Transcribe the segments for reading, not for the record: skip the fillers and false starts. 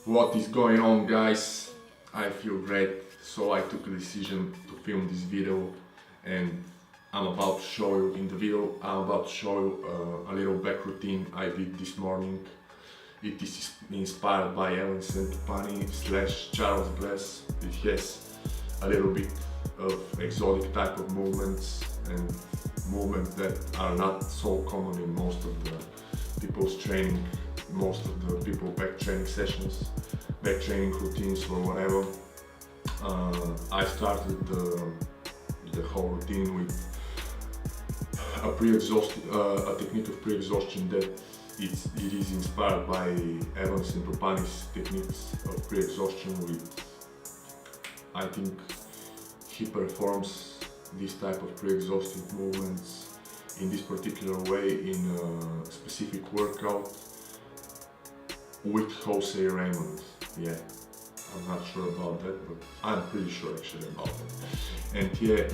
What is going on, guys? I feel great, so I took a decision to film this video, and I'm about to show you in the video. I'm about to show you a little back routine I did this morning. It is inspired by Evan Santopani / Charles Glass. It has a little bit of exotic type of movements and movements that are not so common in most of the people's training, most of the people back training sessions, back training routines or whatever. I started the whole routine with a technique of pre-exhaustion that it is inspired by Evan Santopani's techniques of pre-exhaustion. I think he performs this type of pre-exhaustive movements in this particular way in a specific workout with Jose Raymond. Yeah, I'm not sure about that, but I'm pretty sure actually about it. And yeah,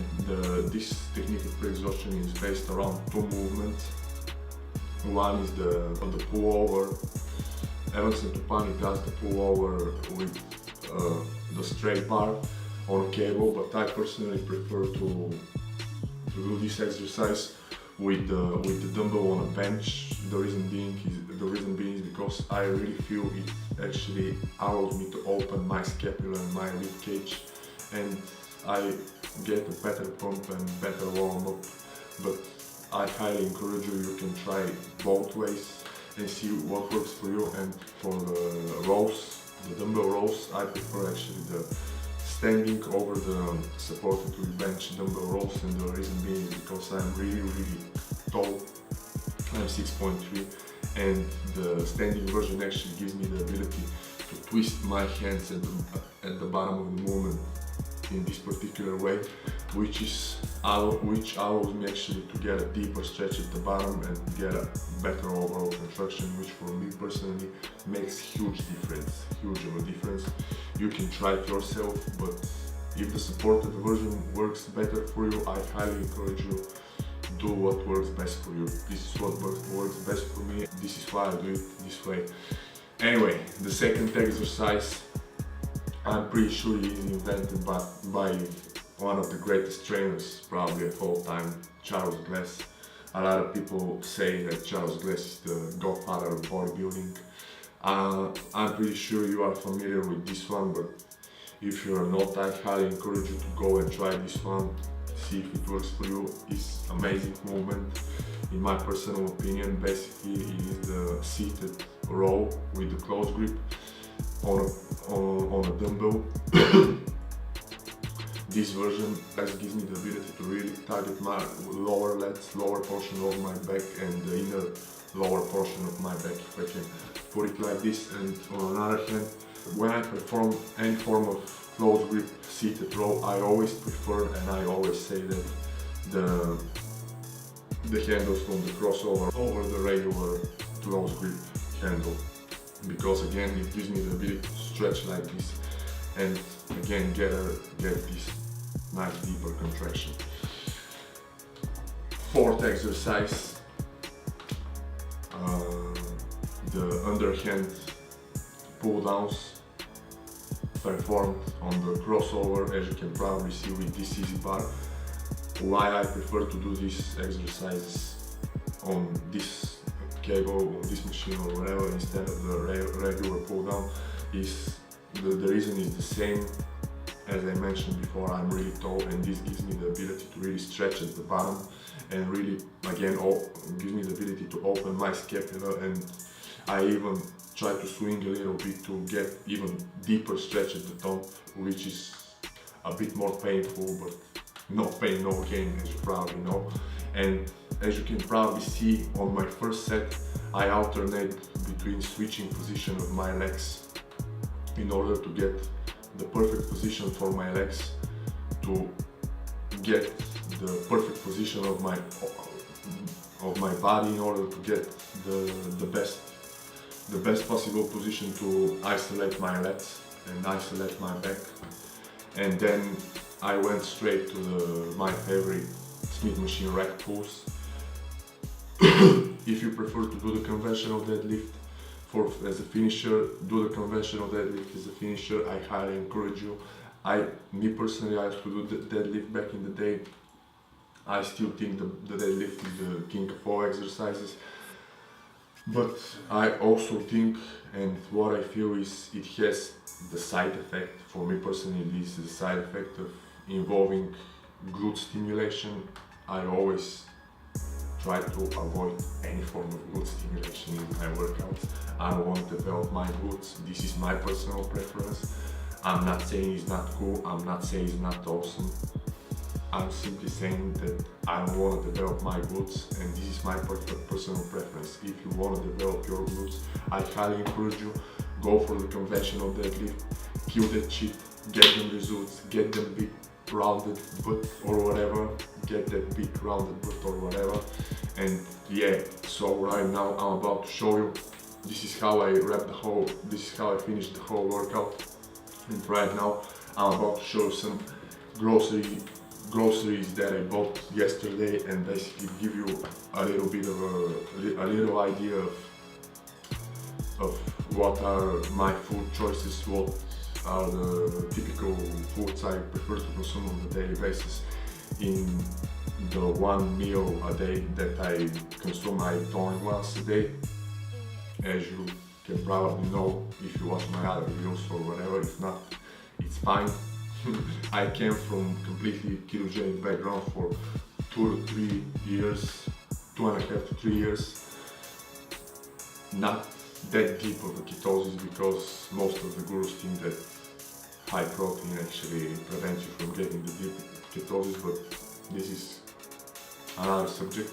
this technique of pre-exhaustion is based around two movements. One is the pullover. Evan Santopani does the pullover with the straight bar on a cable, but I personally prefer to do this exercise with the dumbbell on a bench. The reason being is because I really feel it actually allows me to open my scapula and my rib cage, and I get a better pump and better warm up. But I highly encourage you can try both ways and see what works for you. And for the rows, the dumbbell rows, I prefer actually the standing over the supported with bench dumbbell rows, and the reason being is because I'm really tall. I'm 6.3, and the standing version actually gives me the ability to twist my hands at the bottom of the movement in this particular way, which allows me actually to get a deeper stretch at the bottom and get a better overall contraction, which for me personally makes huge of a difference. You can try it yourself, but if the supported version works better for you, I highly encourage you to do what works best for you. This is what works best for me. This is why I do it this way. Anyway, the second exercise, I'm pretty sure it is invented by one of the greatest trainers probably of all time, Charles Glass. A lot of people say that Charles Glass is the godfather of bodybuilding. I'm pretty sure you are familiar with this one, but if you are not, I highly encourage you to go and try this one, see if it works for you. It's amazing movement. In my personal opinion, basically it is the seated row with the close grip on a dumbbell. This version gives me the ability to really target my lower legs, lower portion of my back, and the inner lower portion of my back, if I can put it like this. And on another hand, when I perform any form of close grip seated row, I always prefer, and I always say that the handles from the crossover over the regular close grip handle, because again it gives me the ability to stretch like this and again get this nice deeper contraction. Fourth exercise, the underhand pull downs performed on the crossover, as you can probably see with this easy bar. Why I prefer to do this exercise on this cable, on this machine or whatever, instead of the regular pull down is the reason is the same. As I mentioned before, I'm really tall, and this gives me the ability to really stretch at the bottom, and really again gives me the ability to open my scapula, and I even try to swing a little bit to get even deeper stretch at the top, which is a bit more painful, but no pain, no gain, as you probably know. And as you can probably see on my first set, I alternate between switching position of my legs in order to get the perfect position for my legs, to get the perfect position of my body in order to get the best possible position to isolate my legs and isolate my back. And then I went straight to my favorite Smith machine rack pulls. If you prefer to do the conventional deadlift, as a finisher, do the conventional deadlift as a finisher. I highly encourage you. Me personally, I used to do the deadlift back in the day. I still think the deadlift is the king of all exercises. But I also think, and what I feel is, it has the side effect, for me personally, this is the side effect of involving glute stimulation. I always try to avoid any form of glute stimulation in my workouts. I don't want to develop my glutes. This is my personal preference. I'm not saying it's not cool, I'm not saying it's not awesome. I'm simply saying that I don't want to develop my glutes, and this is my personal preference. If you want to develop your glutes, I highly encourage you, go for the conventional deadlift, kill that shit, get them results, get them big rounded butt or whatever, get that big rounded butt or whatever. And yeah, so right now I'm about to show you, this is how I this is how I finished the whole workout. And right now I'm about to show you some groceries that I bought yesterday, and basically give you a little bit of a little idea of what are my food choices, what are the typical foods I prefer to consume on a daily basis in the one meal a day that I consume. I don't once a day, as you can probably know if you watch my other videos or whatever. If not, it's fine. I came from completely ketogenic background for 2 to 3 years, 2.5 to 3 years. Not that deep of a ketosis, because most of the gurus think that high protein actually prevents you from getting the deep ketosis, but this is another subject.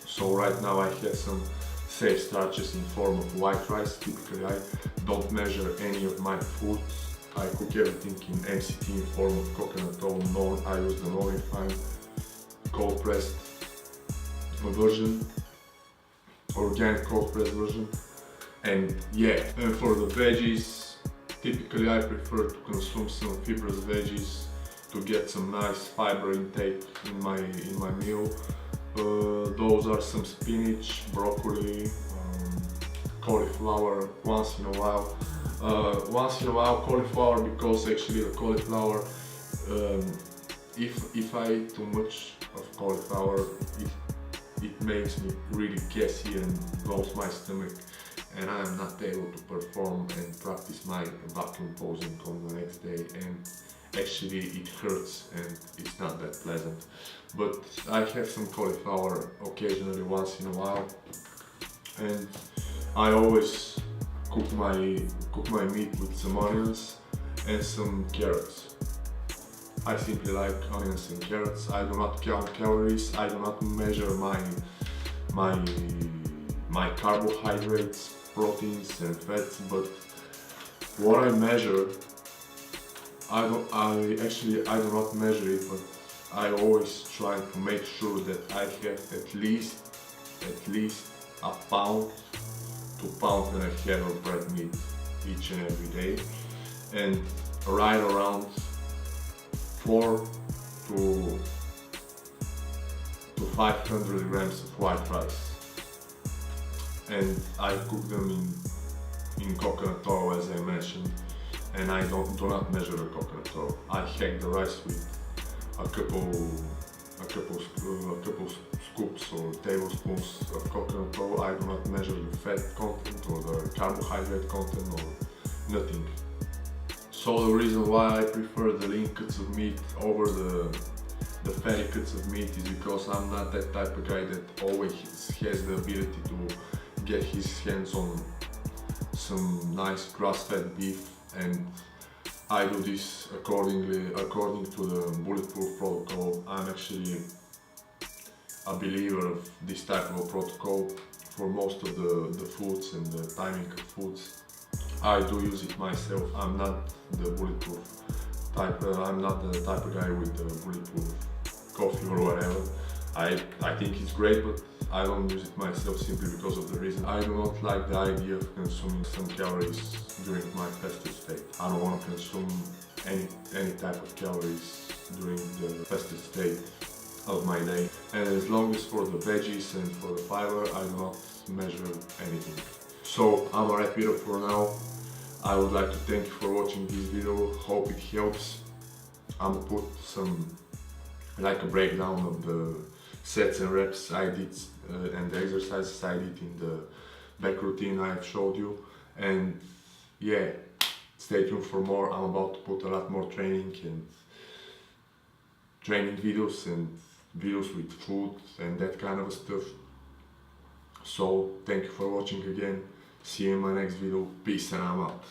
So right now I have some safe starches in form of white rice. Typically I don't measure any of my foods. I cook everything in MCT in form of coconut oil. I use the non-refined, cold pressed version, organic cold pressed version. And yeah, and for the veggies, typically I prefer to consume some fibrous veggies to get some nice fiber intake in my meal. Those are some spinach, broccoli, cauliflower once in a while. Cauliflower, because actually the cauliflower, if I eat too much of cauliflower, it makes me really gassy and blows my stomach, and I am not able to perform and practice my vacuum posing on the next day, and actually it hurts and it's not that pleasant. But I have some cauliflower occasionally once in a while, and I always cook my meat with some onions and some carrots. I simply like onions and carrots. I do not count calories. I do not measure my carbohydrates, proteins and fats, but what I measure, I do not measure it, but I always try to make sure that I have at least a pound to pound and a half of red meat each and every day, and right around 4 to 500 grams of white rice. And I cook them in coconut oil, as I mentioned, and I do not measure the coconut oil. I hack the rice with a couple scoops or tablespoons of coconut oil. I do not measure the fat content or the carbohydrate content or nothing. So the reason why I prefer the lean cuts of meat over the fatty cuts of meat is because I'm not that type of guy that always has the ability to get his hands on some nice grass-fed beef, and I do this according to the bulletproof protocol. I'm actually a believer of this type of a protocol for most of the foods and the timing of foods. I do use it myself. I'm not the bulletproof type. I'm not the type of guy with the bulletproof coffee or whatever. I think it's great, but I don't use it myself simply because of the reason I do not like the idea of consuming some calories during my fasted state. I don't want to consume any type of calories during the fasted state of my day. And as long as for the veggies and for the fiber, I do not measure anything. So I'm gonna wrap it up for now. I would like to thank you for watching this video, hope it helps. I'm gonna put some, like a breakdown of the sets and reps I did and the exercises I did in the back routine I've showed you. And yeah, stay tuned for more. I'm about to put a lot more training videos and videos with food and that kind of stuff. So thank you for watching again. See you in my next video. Peace and I'm out.